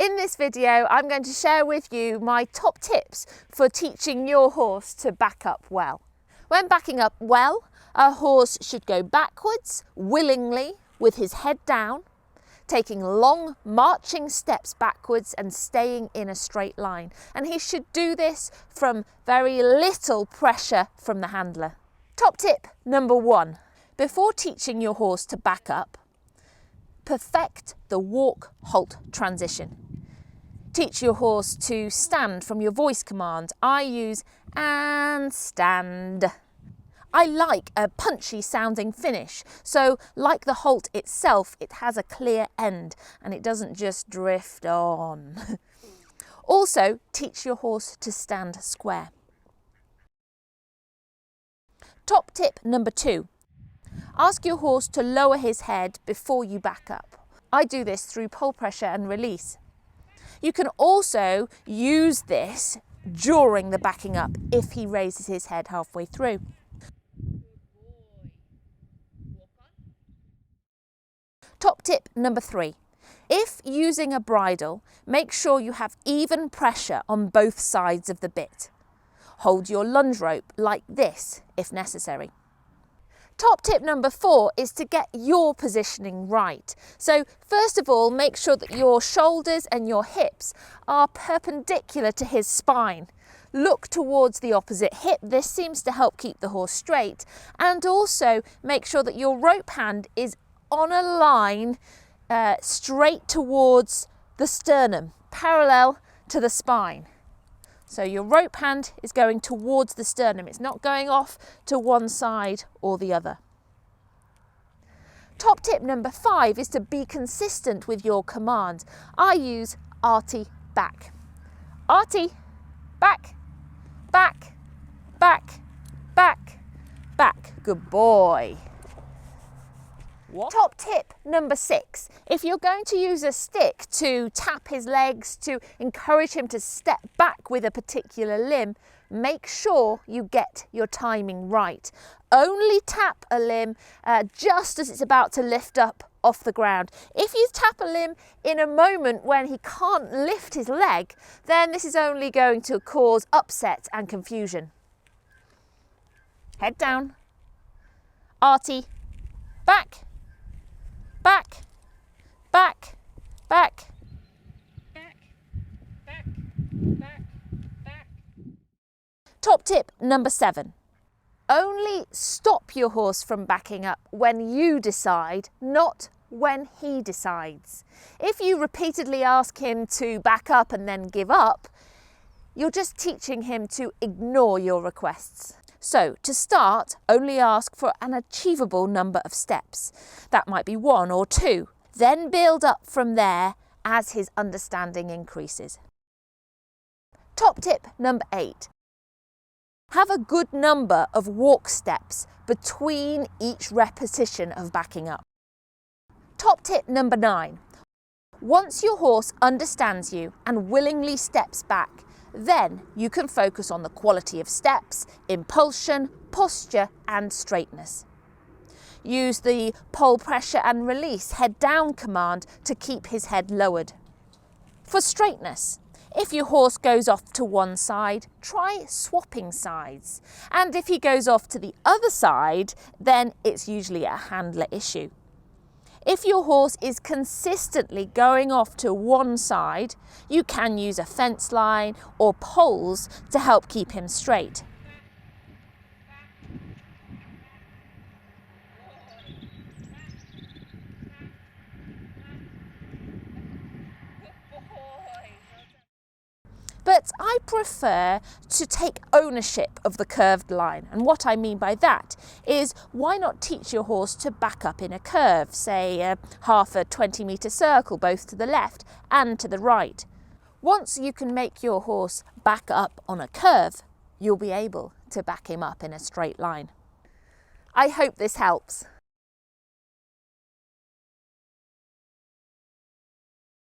In this video, I'm going to share with you my top tips for teaching your horse to back up well. When backing up well, a horse should go backwards, willingly, with his head down, taking long marching steps backwards and staying in a straight line. And he should do this from very little pressure from the handler. Top tip number 1. Before teaching your horse to back up, perfect the walk-halt transition. Teach your horse to stand from your voice command. I use and stand. I like a punchy sounding finish, so like the halt itself, it has a clear end and it doesn't just drift on. Also, teach your horse to stand square. Top tip number 2. Ask your horse to lower his head before you back up. I do this through pole pressure and release. You can also use this during the backing up if he raises his head halfway through. Top tip number 3. If using a bridle, make sure you have even pressure on both sides of the bit. Hold your lunge rope like this if necessary. Top tip number 4 is to get your positioning right. So first of all, make sure that your shoulders and your hips are perpendicular to his spine. Look towards the opposite hip. This seems to help keep the horse straight. And also make sure that your rope hand is on a line straight towards the sternum, parallel to the spine. So your rope hand is going towards the sternum. It's not going off to one side or the other. Top tip number 5 is to be consistent with your command. I use arty back. Arty, back, back, back, back, back. Good boy. What? Top tip number 6. If you're going to use a stick to tap his legs, to encourage him to step back with a particular limb, make sure you get your timing right. Only tap a limb just as it's about to lift up off the ground. If you tap a limb in a moment when he can't lift his leg, then this is only going to cause upset and confusion. Head down. Arty. Back. Back, back, back, back, back, back, back. Top tip number 7. Only stop your horse from backing up when you decide, not when he decides. If you repeatedly ask him to back up and then give up, you're just teaching him to ignore your requests. So, to start, only ask for an achievable number of steps. That might be 1 or 2. Then build up from there as his understanding increases. Top tip number 8. Have a good number of walk steps between each repetition of backing up. Top tip number 9. Once your horse understands you and willingly steps back, then you can focus on the quality of steps, impulsion, posture and straightness. Use the pole pressure and release head down command to keep his head lowered. For straightness, if your horse goes off to one side, try swapping sides. And if he goes off to the other side, then it's usually a handler issue. If your horse is consistently going off to one side, you can use a fence line or poles to help keep him straight. But I prefer to take ownership of the curved line. And what I mean by that is, why not teach your horse to back up in a curve, say half a 20-metre circle, both to the left and to the right. Once you can make your horse back up on a curve, you'll be able to back him up in a straight line. I hope this helps.